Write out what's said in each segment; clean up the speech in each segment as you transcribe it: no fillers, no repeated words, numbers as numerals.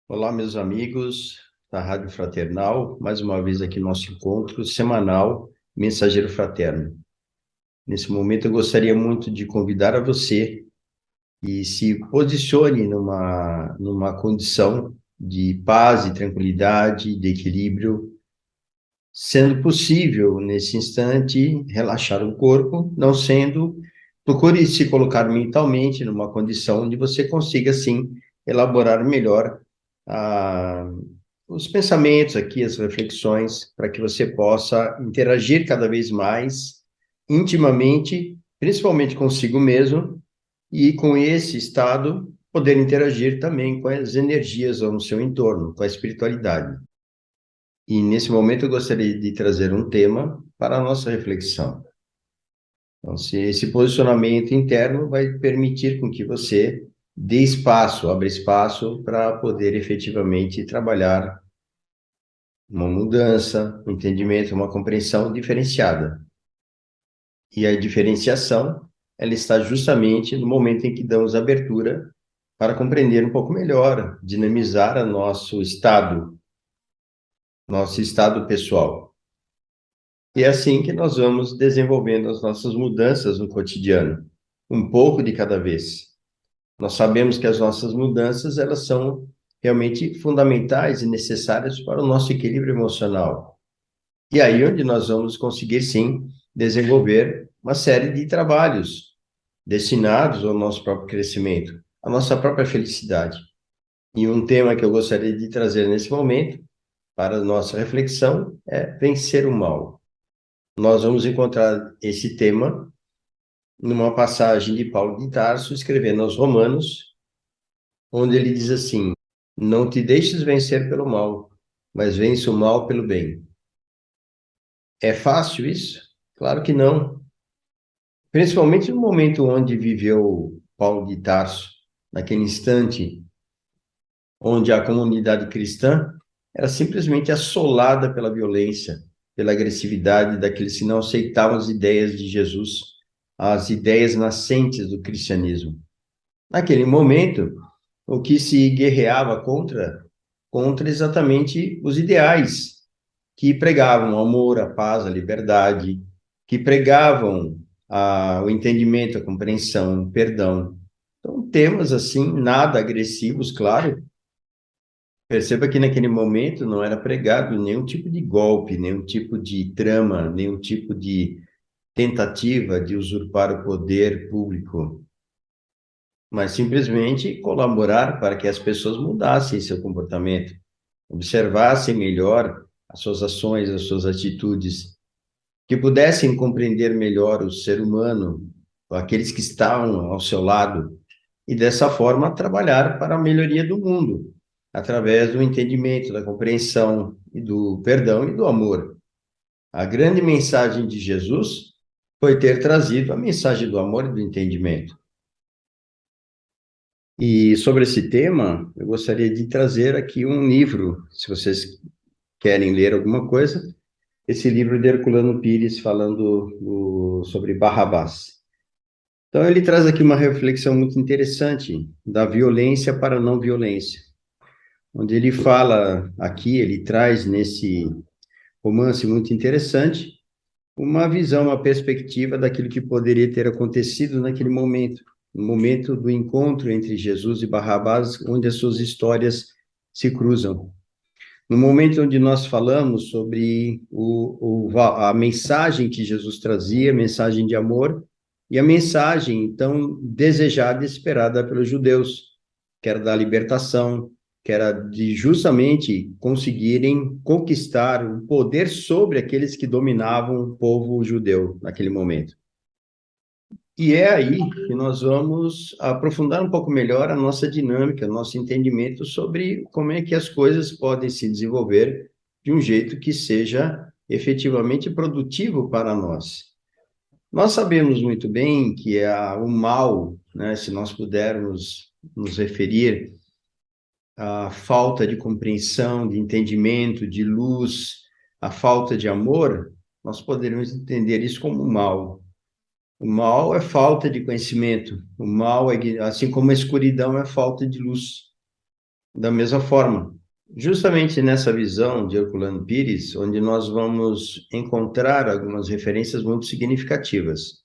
Olá, meus amigos da Rádio Fraternal, mais uma vez aqui nosso encontro semanal Mensageiro Fraterno. Nesse momento eu gostaria muito de convidar a você e se posicione numa condição de paz e tranquilidade, de equilíbrio, sendo possível nesse instante relaxar o corpo, não sendo, procure se colocar mentalmente numa condição onde você consiga sim elaborar melhor a os pensamentos aqui, as reflexões, para que você possa interagir cada vez mais intimamente, principalmente consigo mesmo, e com esse estado poder interagir também com as energias ao seu entorno, com a espiritualidade. E nesse momento eu gostaria de trazer um tema para a nossa reflexão. Então, se esse posicionamento interno vai permitir com que você dê espaço, abra espaço para poder efetivamente trabalhar uma mudança, um entendimento, uma compreensão diferenciada. E a diferenciação, ela está justamente no momento em que damos abertura para compreender um pouco melhor, dinamizar o nosso estado pessoal. E é assim que nós vamos desenvolvendo as nossas mudanças no cotidiano, um pouco de cada vez. Nós sabemos que as nossas mudanças, elas são realmente fundamentais e necessárias para o nosso equilíbrio emocional. E aí onde nós vamos conseguir, sim, desenvolver uma série de trabalhos destinados ao nosso próprio crescimento, à nossa própria felicidade. E um tema que eu gostaria de trazer nesse momento, para a nossa reflexão, é vencer o mal. Nós vamos encontrar esse tema numa passagem de Paulo de Tarso, escrevendo aos Romanos, onde ele diz assim: não te deixes vencer pelo mal, mas vence o mal pelo bem. É fácil isso? Claro que não. Principalmente no momento onde viveu Paulo de Tarso, naquele instante onde a comunidade cristã era simplesmente assolada pela violência, pela agressividade daqueles que não aceitavam as ideias de Jesus, as ideias nascentes do cristianismo. Naquele momento, o que se guerreava contra exatamente os ideais que pregavam o amor, a paz, a liberdade, que pregavam o entendimento, a compreensão, o perdão. Então, temas assim, nada agressivos, claro. Perceba que naquele momento não era pregado nenhum tipo de golpe, nenhum tipo de trama, nenhum tipo de tentativa de usurpar o poder público, mas simplesmente colaborar para que as pessoas mudassem seu comportamento, observassem melhor as suas ações, as suas atitudes, que pudessem compreender melhor o ser humano, aqueles que estavam ao seu lado, e dessa forma trabalhar para a melhoria do mundo, através do entendimento, da compreensão e do perdão e do amor. A grande mensagem de Jesus foi ter trazido a mensagem do amor e do entendimento. E sobre esse tema, eu gostaria de trazer aqui um livro, se vocês querem ler alguma coisa, esse livro de Herculano Pires falando sobre Barrabás. Então, ele traz aqui uma reflexão muito interessante da violência para a não violência, onde ele fala aqui, ele traz nesse romance muito interessante, uma visão, uma perspectiva daquilo que poderia ter acontecido naquele momento, no momento do encontro entre Jesus e Barrabás, onde as suas histórias se cruzam. No momento onde nós falamos sobre a mensagem que Jesus trazia, a mensagem de amor, e a mensagem tão desejada e esperada pelos judeus, que era da libertação, que era de justamente conseguirem conquistar o poder sobre aqueles que dominavam o povo judeu naquele momento. E é aí que nós vamos aprofundar um pouco melhor a nossa dinâmica, nosso entendimento sobre como é que as coisas podem se desenvolver de um jeito que seja efetivamente produtivo para nós. Nós sabemos muito bem que o mal, né, se nós pudermos nos referir à falta de compreensão, de entendimento, de luz, a falta de amor, nós poderíamos entender isso como mal. O mal é falta de conhecimento. O mal é, assim como a escuridão é falta de luz. da mesma forma. Justamente nessa visão de Herculano Pires, onde nós vamos encontrar algumas referências muito significativas.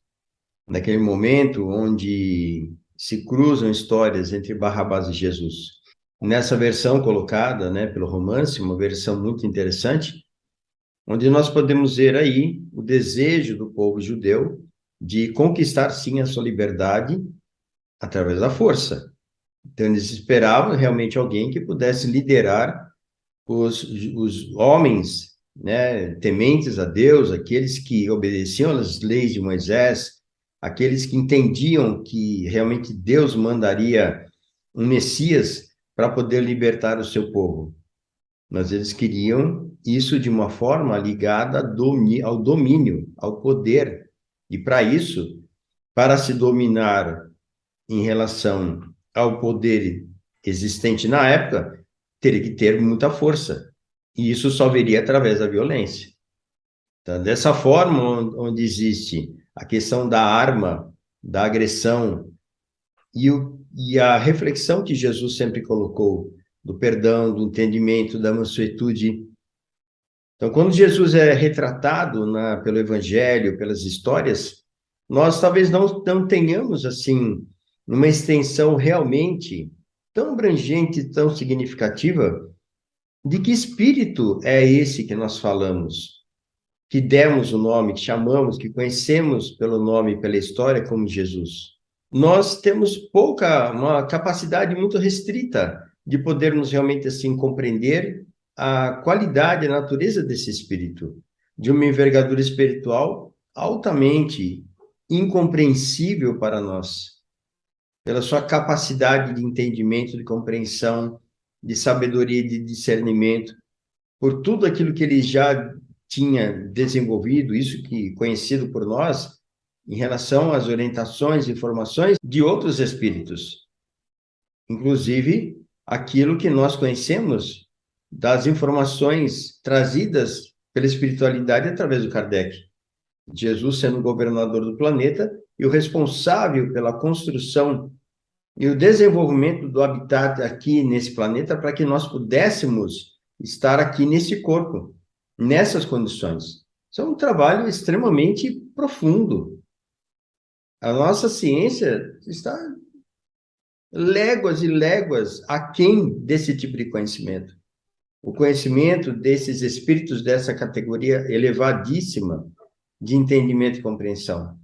Naquele momento onde se cruzam histórias entre Barrabás e Jesus. Nessa versão colocada, né, pelo romance, uma versão muito interessante, onde nós podemos ver aí o desejo do povo judeu de conquistar, sim, a sua liberdade através da força. Então, eles esperavam realmente alguém que pudesse liderar os homens, né, tementes a Deus, aqueles que obedeciam às leis de Moisés, aqueles que entendiam que realmente Deus mandaria um Messias para poder libertar o seu povo. Mas eles queriam isso de uma forma ligada ao domínio, ao poder. E para isso, para se dominar em relação ao poder existente na época, teria que ter muita força. E isso só viria através da violência. Então, dessa forma, onde existe a questão da arma, da agressão, e a reflexão que Jesus sempre colocou, do perdão, do entendimento, da mansuetude. Então, quando Jesus é retratado pelo Evangelho, pelas histórias, nós talvez não tenhamos, assim, uma extensão realmente tão abrangente, tão significativa, de que espírito é esse que nós falamos, que demos o nome, que chamamos, que conhecemos pelo nome, pela história como Jesus. Nós temos uma capacidade muito restrita de podermos realmente assim compreender a qualidade, a natureza desse espírito, de uma envergadura espiritual altamente incompreensível para nós, pela sua capacidade de entendimento, de compreensão, de sabedoria, de discernimento, por tudo aquilo que ele já tinha desenvolvido, isso que conhecido por nós, em relação às orientações, informações de outros espíritos, inclusive aquilo que nós conhecemos das informações trazidas pela espiritualidade através do Kardec. Jesus sendo o governador do planeta e o responsável pela construção e o desenvolvimento do habitat aqui nesse planeta para que nós pudéssemos estar aqui nesse corpo, nessas condições. Isso é um trabalho extremamente profundo. A nossa ciência está léguas e léguas aquém desse tipo de conhecimento. O conhecimento desses espíritos dessa categoria elevadíssima de entendimento e compreensão.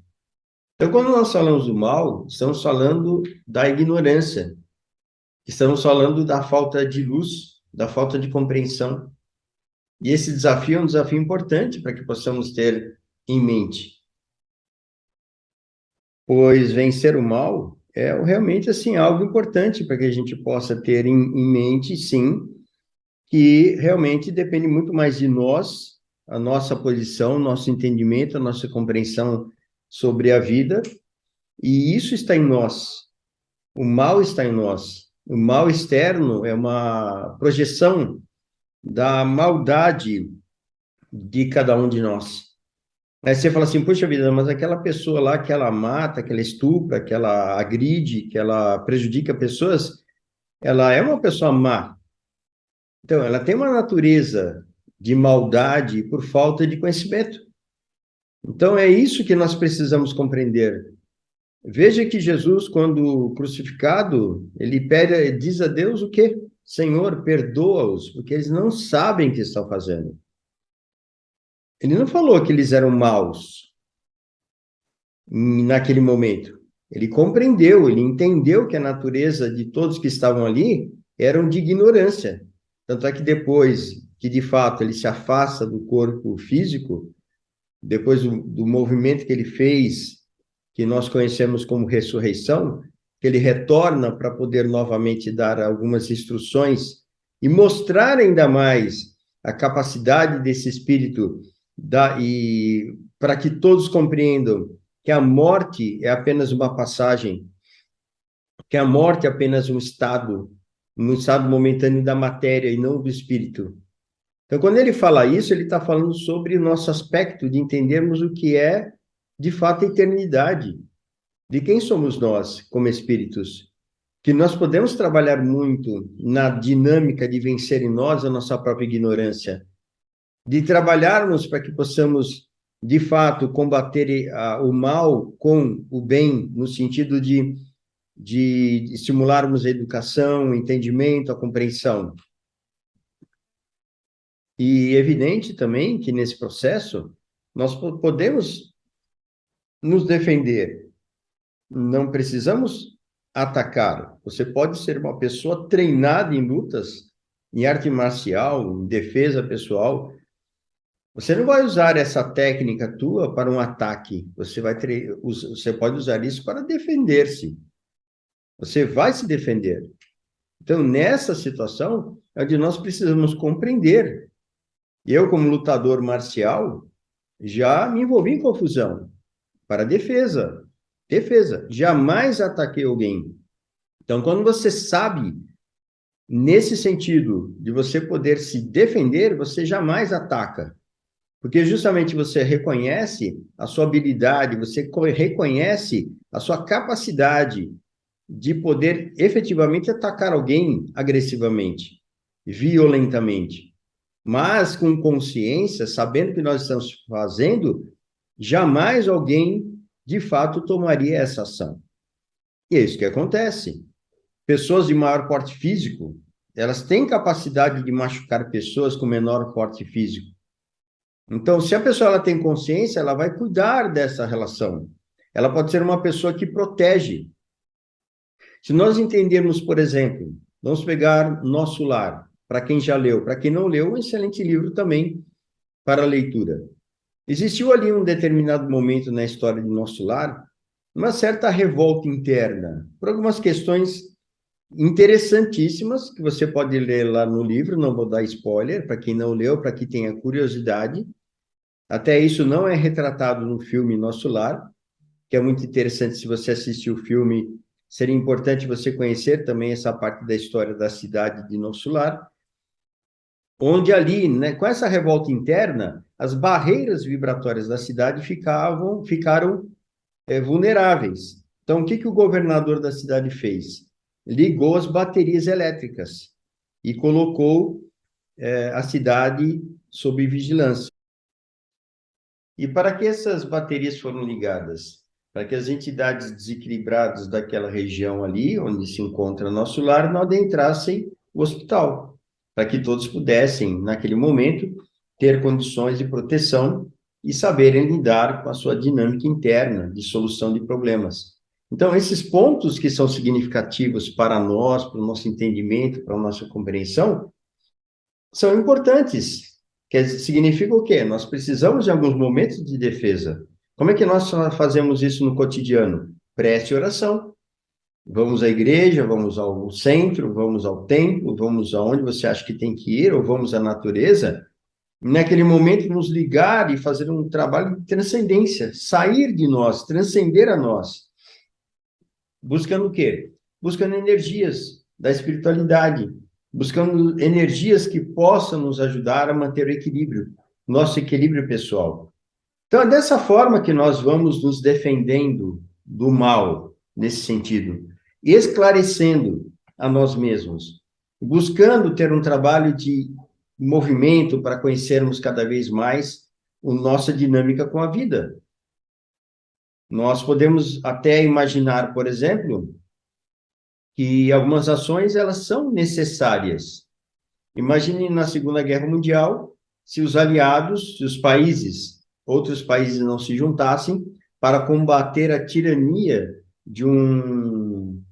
Então, quando nós falamos do mal, estamos falando da ignorância, estamos falando da falta de luz, da falta de compreensão. E esse desafio é um desafio importante para que possamos ter em mente. Pois vencer o mal é realmente assim algo importante para que a gente possa ter em mente, sim, que realmente depende muito mais de nós, a nossa posição, nosso entendimento, a nossa compreensão sobre a vida, e isso está em nós. O mal está em nós. O mal externo é uma projeção da maldade de cada um de nós. Aí você fala assim, poxa vida, mas aquela pessoa lá que ela mata, que ela estupra, que ela agride, que ela prejudica pessoas, ela é uma pessoa má. Então, ela tem uma natureza de maldade por falta de conhecimento. Então, é isso que nós precisamos compreender. Veja que Jesus, quando crucificado, ele diz a Deus o quê? Senhor, perdoa-os, porque eles não sabem o que estão fazendo. Ele não falou que eles eram maus naquele momento. Ele compreendeu, ele entendeu que a natureza de todos que estavam ali eram de ignorância. Tanto é que depois que, de fato, ele se afasta do corpo físico, depois do movimento que ele fez, que nós conhecemos como ressurreição, que ele retorna para poder novamente dar algumas instruções e mostrar ainda mais a capacidade desse espírito e para que todos compreendam que a morte é apenas uma passagem, que a morte é apenas um estado momentâneo da matéria e não do espírito. Então, quando ele fala isso, ele está falando sobre o nosso aspecto de entendermos o que é, de fato, a eternidade. De quem somos nós, como espíritos? que nós podemos trabalhar muito na dinâmica de vencer em nós a nossa própria ignorância, de trabalharmos para que possamos, de fato, combater o mal com o bem, no sentido de estimularmos a educação, o entendimento, a compreensão. E evidente também que nesse processo nós podemos nos defender. Não precisamos atacar. Você pode ser uma pessoa treinada em lutas, em arte marcial, em defesa pessoal. Você não vai usar essa técnica tua para um ataque. Você pode usar isso para defender-se. Você vai se defender. Então, nessa situação, é onde nós precisamos compreender. Eu, como lutador marcial, já me envolvi em confusão para defesa. Defesa. Jamais ataquei alguém. Então, quando você sabe, nesse sentido, de você poder se defender, você jamais ataca. Porque justamente você reconhece a sua habilidade, você reconhece a sua capacidade de poder efetivamente atacar alguém agressivamente, violentamente. Mas com consciência, sabendo o que nós estamos fazendo, jamais alguém, de fato, tomaria essa ação. E é isso que acontece. Pessoas de maior porte físico, elas têm capacidade de machucar pessoas com menor porte físico. Então, se a pessoa ela tem consciência, ela vai cuidar dessa relação. Ela pode ser uma pessoa que protege. Se nós entendermos, por exemplo, vamos pegar Nosso Lar, para quem já leu, para quem não leu, um excelente livro também para leitura. Existiu ali um determinado momento na história de Nosso Lar, uma certa revolta interna, por algumas questões interessantíssimas, que você pode ler lá no livro, não vou dar spoiler, para quem não leu, para quem tenha curiosidade. Até isso não é retratado no filme Nosso Lar, que é muito interessante se você assistir o filme, seria importante você conhecer também essa parte da história da cidade de Nosso Lar, onde ali, né, com essa revolta interna, as barreiras vibratórias da cidade ficaram vulneráveis. Então, o que o governador da cidade fez? Ligou as baterias elétricas e colocou a cidade sob vigilância. E para que essas baterias foram ligadas? Para que as entidades desequilibradas daquela região ali, onde se encontra Nosso Lar, não adentrassem o hospital, para que todos pudessem, naquele momento, ter condições de proteção e saberem lidar com a sua dinâmica interna de solução de problemas. Então, esses pontos que são significativos para nós, para o nosso entendimento, para a nossa compreensão, são importantes. Significa o quê? Nós precisamos de alguns momentos de defesa. Como é que nós fazemos isso no cotidiano? Prece e oração. Vamos à igreja, vamos ao centro, vamos ao templo, vamos aonde você acha que tem que ir, ou vamos à natureza. Naquele momento, nos ligar e fazer um trabalho de transcendência, sair de nós, transcender a nós. Buscando o quê? Buscando energias da espiritualidade, buscando energias que possam nos ajudar a manter o equilíbrio, nosso equilíbrio pessoal. Então, é dessa forma que nós vamos nos defendendo do mal, nesse sentido, esclarecendo a nós mesmos, buscando ter um trabalho de movimento para conhecermos cada vez mais a nossa dinâmica com a vida. Nós podemos até imaginar, por exemplo, que algumas ações elas são necessárias. Imagine na Segunda Guerra Mundial, se os aliados, se os países, outros países não se juntassem para combater a tirania de um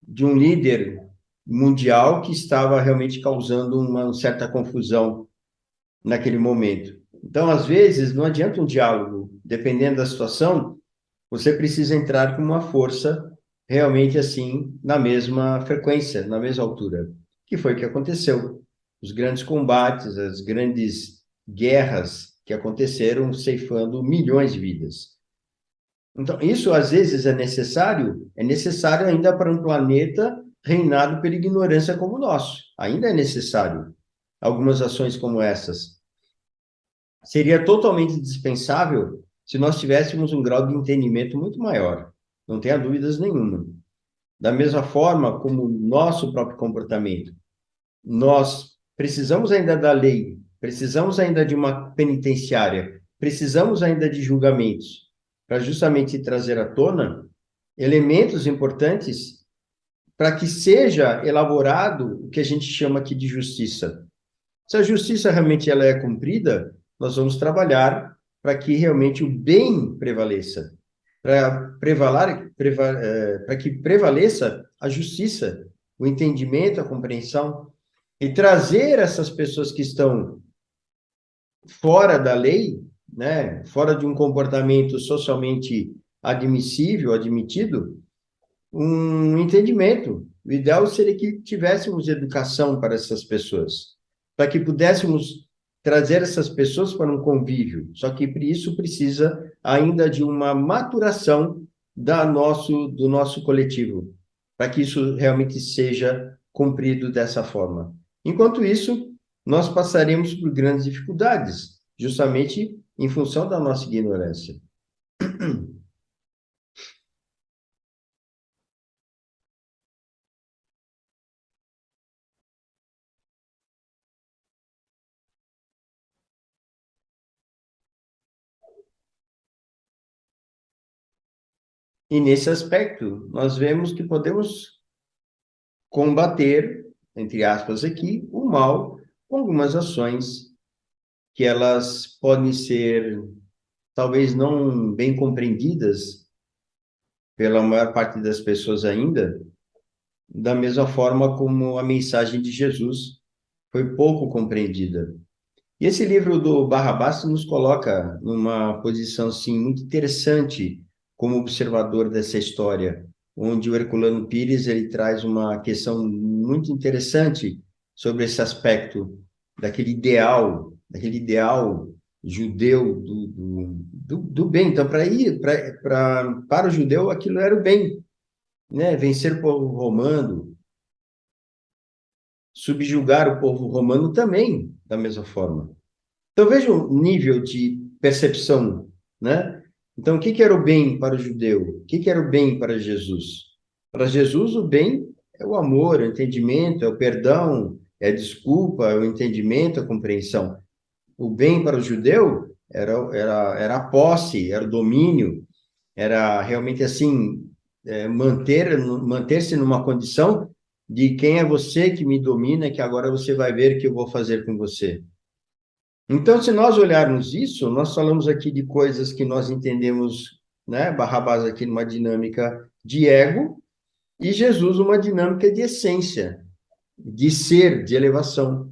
líder mundial que estava realmente causando uma certa confusão naquele momento. Então, às vezes, não adianta um diálogo, dependendo da situação, você precisa entrar com uma força realmente assim, na mesma frequência, na mesma altura. Que foi o que aconteceu. Os grandes combates, as grandes guerras que aconteceram, ceifando milhões de vidas. Então, isso às vezes é necessário ainda para um planeta reinado pela ignorância como o nosso. Ainda é necessário algumas ações como essas. Seria totalmente dispensável se nós tivéssemos um grau de entendimento muito maior. Não tenha dúvidas nenhuma. da mesma forma como o nosso próprio comportamento. Nós precisamos ainda da lei, precisamos ainda de uma penitenciária, precisamos ainda de julgamentos, para justamente trazer à tona elementos importantes para que seja elaborado o que a gente chama aqui de justiça. Se a justiça realmente ela é cumprida, nós vamos trabalhar para que realmente o bem prevaleça, para que prevaleça a justiça, o entendimento, a compreensão, e trazer essas pessoas que estão fora da lei, né, fora de um comportamento socialmente admissível, admitido, um entendimento. O ideal seria que tivéssemos educação para essas pessoas, para que pudéssemos trazer essas pessoas para um convívio. Só que isso precisa ainda de uma maturação do nosso coletivo, para que isso realmente seja cumprido dessa forma. Enquanto isso, nós passaremos por grandes dificuldades, justamente em função da nossa ignorância. E nesse aspecto, nós vemos que podemos combater, entre aspas aqui, o mal com algumas ações que elas podem ser talvez não bem compreendidas pela maior parte das pessoas ainda, da mesma forma como a mensagem de Jesus foi pouco compreendida. E esse livro do Barrabás nos coloca numa posição assim muito interessante como observador dessa história, onde o Herculano Pires ele traz uma questão muito interessante sobre esse aspecto daquele ideal judeu do bem. Então, para o judeu, aquilo era o bem, né? Vencer o povo romano, subjugar o povo romano também, da mesma forma. Então, veja o nível de percepção, né? Então, o que que era o bem para o judeu? O que que era o bem para Jesus? Para Jesus, o bem é o amor, é o entendimento, é o perdão, é a desculpa, é o entendimento, a compreensão. O bem para o judeu era a posse, era o domínio, era realmente assim, manter-se numa condição de quem é você que me domina, que agora você vai ver o que eu vou fazer com você. Então, se nós olharmos isso, nós falamos aqui de coisas que nós entendemos, né, Barrabás aqui numa dinâmica de ego e Jesus uma dinâmica de essência, de ser, de elevação. O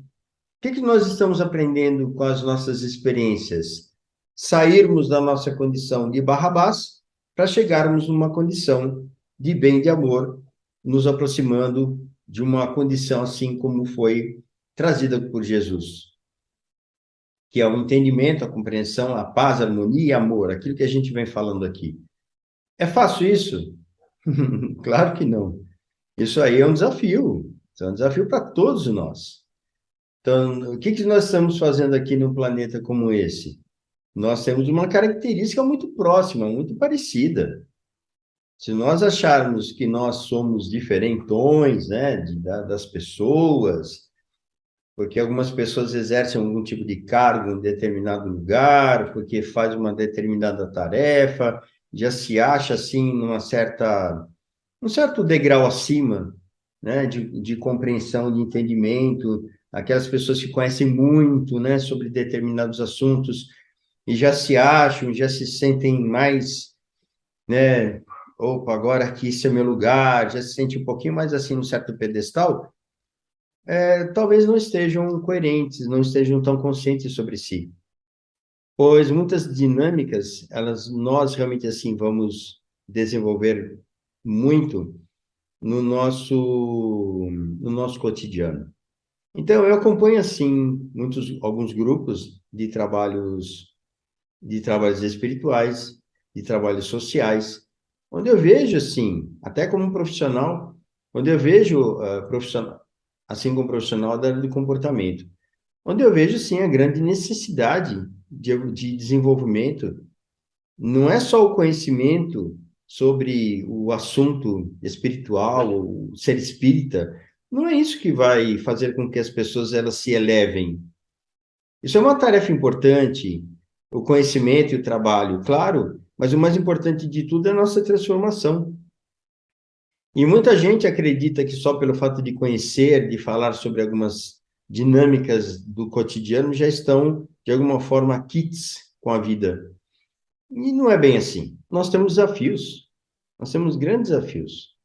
que que nós estamos aprendendo com as nossas experiências? Sairmos da nossa condição de Barrabás para chegarmos numa condição de bem, de amor, nos aproximando de uma condição assim como foi trazida por Jesus, que é o entendimento, a compreensão, a paz, a harmonia e amor, aquilo que a gente vem falando aqui. É fácil isso? Claro que não. Isso aí é um desafio. Isso é um desafio para todos nós. Então, o que que nós estamos fazendo aqui num planeta como esse? Nós temos uma característica muito próxima, muito parecida. Se nós acharmos que nós somos diferentões, né, das pessoas, porque algumas pessoas exercem algum tipo de cargo em determinado lugar, porque faz uma determinada tarefa, já se acha assim um certo degrau acima, né, de compreensão, de entendimento, aquelas pessoas que conhecem muito, né, sobre determinados assuntos e já se acham, já se sentem mais, né, opa, agora aqui esse é meu lugar, já se sente um pouquinho mais assim, num certo pedestal, talvez não estejam coerentes, não estejam tão conscientes sobre si. Pois muitas dinâmicas, nós realmente assim vamos desenvolver muito no nosso cotidiano. Então, eu acompanho assim alguns grupos de trabalhos espirituais, de trabalhos sociais, onde eu vejo assim, até como um profissional, onde eu vejo profissional, assim como profissional da área do comportamento, onde eu vejo, sim, a grande necessidade de desenvolvimento. Não é só o conhecimento, sobre o assunto espiritual, o ser espírita, não é isso que vai fazer com que as pessoas elas se elevem. Isso é uma tarefa importante, o conhecimento e o trabalho, claro, mas o mais importante de tudo é a nossa transformação. E muita gente acredita que só pelo fato de conhecer, de falar sobre algumas dinâmicas do cotidiano, já estão, de alguma forma, kits com a vida. E não é bem assim. Nós temos desafios, nós temos grandes desafios.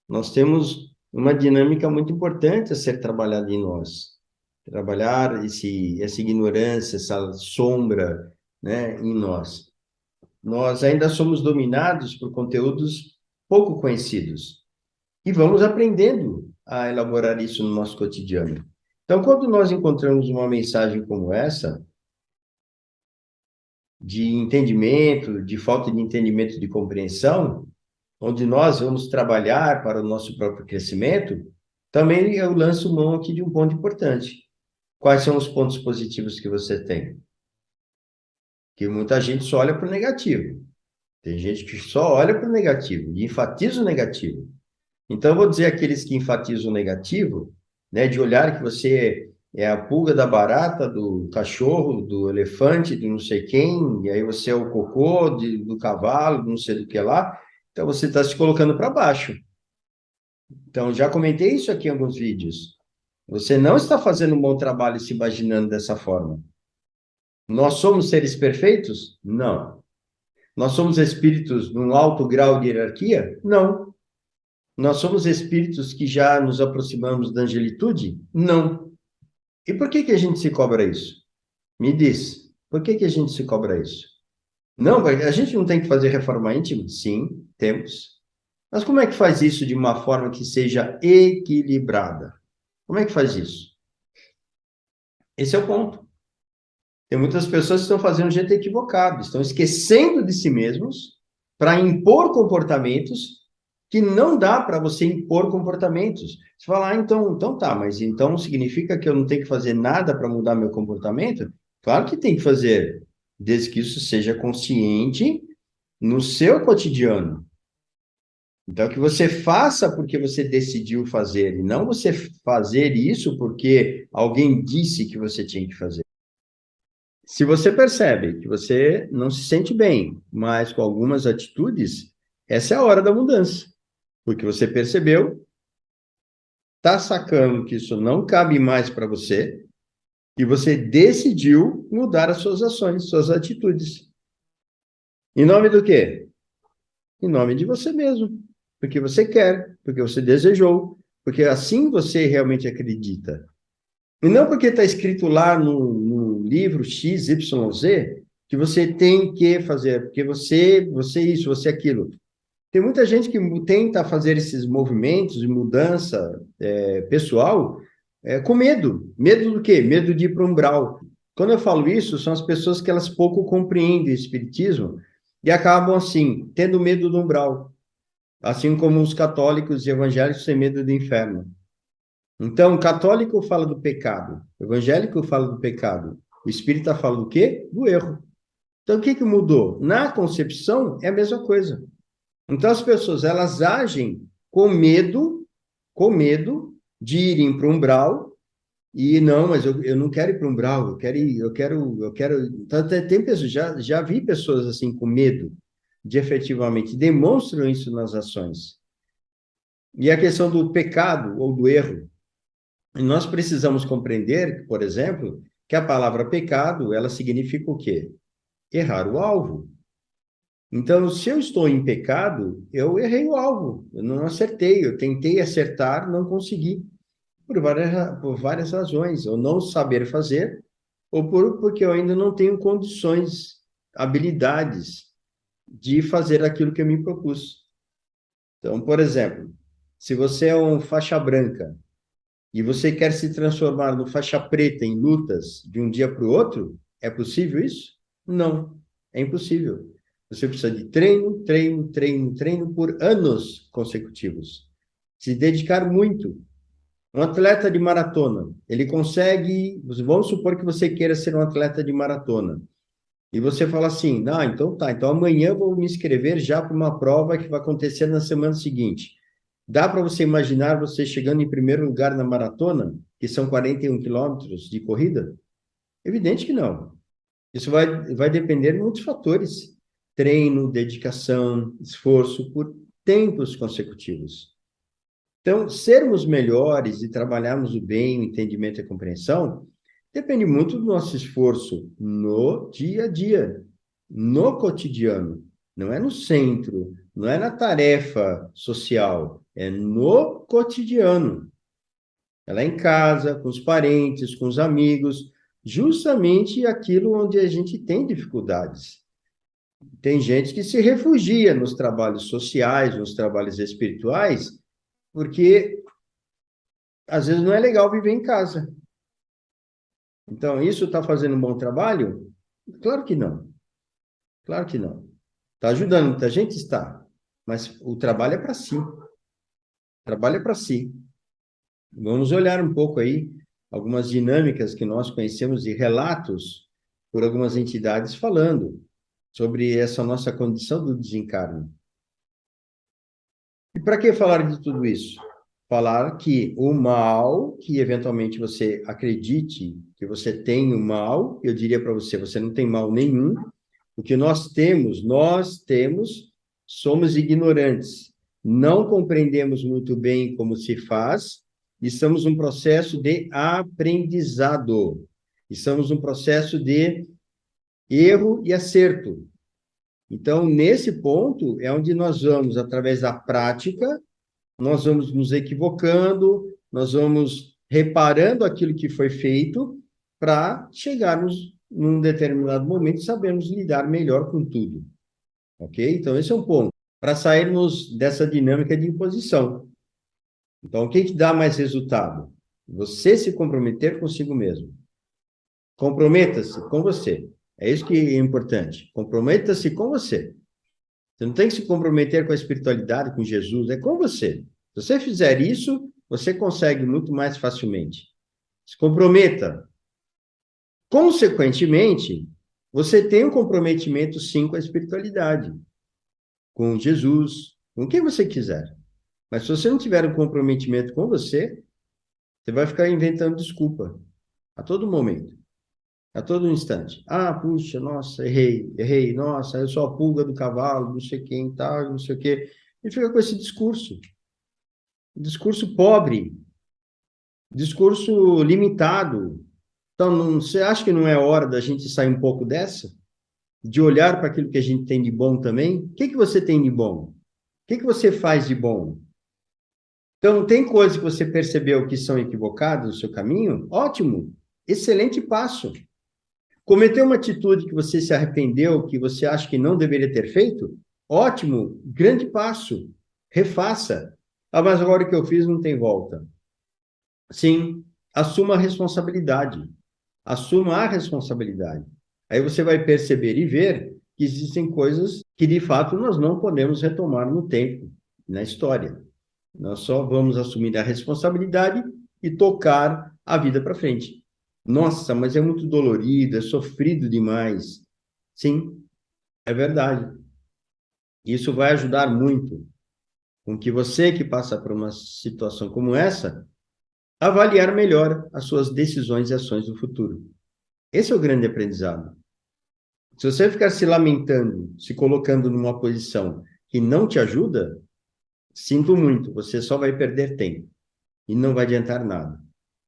Nós temos uma dinâmica muito importante a ser trabalhada em nós. Trabalhar essa ignorância, essa sombra, né, em nós. Nós ainda somos dominados por conteúdos pouco conhecidos. E vamos aprendendo a elaborar isso no nosso cotidiano. Então, quando nós encontramos uma mensagem como essa, de entendimento, de falta de entendimento, de compreensão, onde nós vamos trabalhar para o nosso próprio crescimento, também eu lanço mão aqui de um ponto importante. Quais são os pontos positivos que você tem? Que muita gente só olha para o negativo. Tem gente que só olha para o negativo e enfatiza o negativo. Então, eu vou dizer aqueles que enfatizam o negativo, né, de olhar que você é a pulga da barata, do cachorro, do elefante, do não sei quem, e aí você é o cocô do cavalo, não sei do que lá. Então, você está se colocando para baixo. Então, já comentei isso aqui em alguns vídeos. Você não está fazendo um bom trabalho se imaginando dessa forma. Nós somos seres perfeitos? Não. Nós somos espíritos num alto grau de hierarquia? Não. Nós somos espíritos que já nos aproximamos da angelitude? Não. E por que que a gente se cobra isso? Me diz, por que que a gente se cobra isso? Não, a gente não tem que fazer reforma íntima? Sim, temos. Mas como é que faz isso de uma forma que seja equilibrada? Como é que faz isso? Esse é o ponto. Tem muitas pessoas que estão fazendo um jeito equivocado, estão esquecendo de si mesmos para impor comportamentos que não dá para você impor comportamentos. Você fala, então tá, mas então significa que eu não tenho que fazer nada para mudar meu comportamento? Claro que tem que fazer, desde que isso seja consciente no seu cotidiano. Então, que você faça porque você decidiu fazer, e não você fazer isso porque alguém disse que você tinha que fazer. Se você percebe que você não se sente bem, mas com algumas atitudes, essa é a hora da mudança. Porque você percebeu, está sacando que isso não cabe mais para você, e você decidiu mudar as suas ações, suas atitudes. Em nome do quê? Em nome de você mesmo. Porque você quer, porque você desejou, porque assim você realmente acredita. E não porque está escrito lá no livro X, Y, Z, que você tem que fazer, porque você isso, você aquilo. Tem muita gente que tenta fazer esses movimentos de mudança pessoal com medo. Medo do quê? Medo de ir para o umbral. Quando eu falo isso, são as pessoas que elas pouco compreendem o espiritismo e acabam, assim, tendo medo do umbral. Assim como os católicos e evangélicos têm medo do inferno. Então, o católico fala do pecado, o evangélico fala do pecado, o espírita fala do quê? Do erro. Então, o que que mudou? Na concepção, é a mesma coisa. Então, as pessoas, elas agem com medo de irem para o umbral e não, mas eu não quero ir para o umbral, eu quero ir, eu quero... Então, tem pessoas, já vi pessoas assim com medo de efetivamente demonstram isso nas ações. E a questão do pecado ou do erro, e nós precisamos compreender, por exemplo, que a palavra pecado, ela significa o quê? Errar o alvo. Então, se eu estou em pecado, eu errei o alvo, eu não acertei, eu tentei acertar, não consegui, por várias razões, ou não saber fazer, ou porque eu ainda não tenho condições, habilidades de fazer aquilo que eu me propus. Então, por exemplo, se você é um faixa branca e você quer se transformar no faixa preta em lutas de um dia para o outro, é possível isso? Não, é impossível. Você precisa de treino, treino, treino, treino por anos consecutivos. Se dedicar muito. Um atleta de maratona, ele consegue, vamos supor que você queira ser um atleta de maratona. E você fala assim, não, então tá, então amanhã eu vou me inscrever já para uma prova que vai acontecer na semana seguinte. Dá para você imaginar você chegando em primeiro lugar na maratona, que são 41 quilômetros de corrida? Evidente que não. Isso vai depender de muitos fatores. Treino, dedicação, esforço por tempos consecutivos. Então, sermos melhores e trabalharmos o bem, o entendimento e a compreensão, depende muito do nosso esforço no dia a dia, no cotidiano. Não é no centro, não é na tarefa social, é no cotidiano. É lá em casa, com os parentes, com os amigos, justamente aquilo onde a gente tem dificuldades. Tem gente que se refugia nos trabalhos sociais, nos trabalhos espirituais, porque às vezes não é legal viver em casa. Então, isso está fazendo um bom trabalho? Claro que não. Claro que não. Está ajudando muita gente? Está. Mas o trabalho é para si. O trabalho é para si. Vamos olhar um pouco aí algumas dinâmicas que nós conhecemos e relatos por algumas entidades falando sobre essa nossa condição do desencarne. E para que falar de tudo isso? Falar que o mal, que eventualmente você acredite que você tem o mal, eu diria para você, você não tem mal nenhum. O que nós temos, somos ignorantes. Não compreendemos muito bem como se faz, e estamos num processo de aprendizado. Estamos num processo de erro e acerto. Então, nesse ponto, é onde nós vamos, através da prática, nós vamos nos equivocando, nós vamos reparando aquilo que foi feito para chegarmos num determinado momento e sabermos lidar melhor com tudo, ok? Então, esse é um ponto. Para sairmos dessa dinâmica de imposição. Então, o que que dá mais resultado? Você se comprometer consigo mesmo. Comprometa-se com você. É isso que é importante. Comprometa-se com você. Você não tem que se comprometer com a espiritualidade, com Jesus, é com você. Se você fizer isso, você consegue muito mais facilmente. Se comprometa. Consequentemente, você tem um comprometimento, sim, com a espiritualidade, com Jesus, com quem você quiser. Mas se você não tiver um comprometimento com você, você vai ficar inventando desculpa a todo momento, a todo instante. Ah, puxa, nossa, errei, nossa, eu sou a pulga do cavalo, não sei quem, tal, não sei o quê. E fica com esse discurso pobre, discurso limitado. Então, você acha que não é hora da gente sair um pouco dessa? De olhar para aquilo que a gente tem de bom também? O que que você tem de bom? O que que você faz de bom? Então, tem coisas que você percebeu que são equivocadas no seu caminho? Ótimo, excelente passo. Cometeu uma atitude que você se arrependeu, que você acha que não deveria ter feito? Ótimo, grande passo. Refaça. Ah, mas agora o que eu fiz não tem volta. Sim, assuma a responsabilidade. Assuma a responsabilidade. Aí você vai perceber e ver que existem coisas que, de fato, nós não podemos retomar no tempo, na história. Nós só vamos assumir a responsabilidade e tocar a vida para frente. Nossa, mas é muito dolorido, é sofrido demais. Sim, é verdade. Isso vai ajudar muito com que você que passa por uma situação como essa, avaliar melhor as suas decisões e ações do futuro. Esse é o grande aprendizado. Se você ficar se lamentando, se colocando numa posição que não te ajuda, sinto muito, você só vai perder tempo e não vai adiantar nada.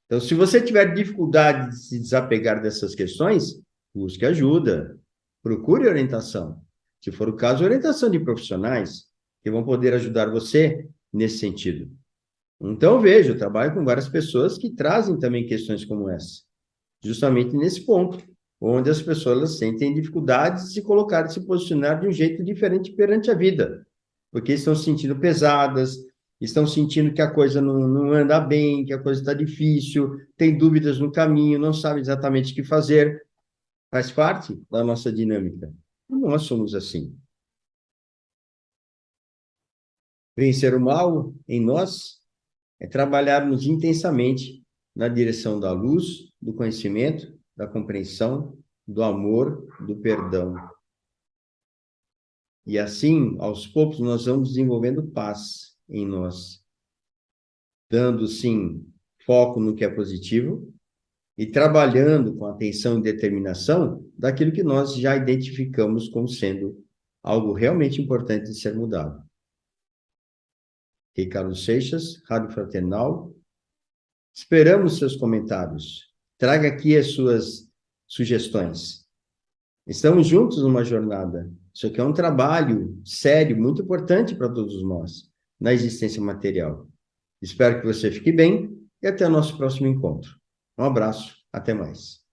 Então, se você tiver dificuldade de se desapegar dessas questões, busque ajuda, procure orientação. Se for o caso, orientação de profissionais que vão poder ajudar você nesse sentido. Então, eu vejo, eu trabalho com várias pessoas que trazem também questões como essa, justamente nesse ponto, onde as pessoas sentem dificuldades de se colocar, de se posicionar de um jeito diferente perante a vida, porque estão se sentindo pesadas, estão sentindo que a coisa não anda bem, que a coisa está difícil, tem dúvidas no caminho, não sabe exatamente o que fazer. Faz parte da nossa dinâmica. E nós somos assim. Vencer o mal em nós é trabalharmos intensamente na direção da luz, do conhecimento, da compreensão, do amor, do perdão. E assim, aos poucos, nós vamos desenvolvendo paz em nós, dando, sim, foco no que é positivo e trabalhando com atenção e determinação daquilo que nós já identificamos como sendo algo realmente importante de ser mudado. Ricardo Seixas, Rádio Fraternal. Esperamos seus comentários. Traga aqui as suas sugestões. Estamos juntos numa jornada. Isso aqui é um trabalho sério, muito importante para todos nós, na existência material. Espero que você fique bem e até o nosso próximo encontro. Um abraço, até mais.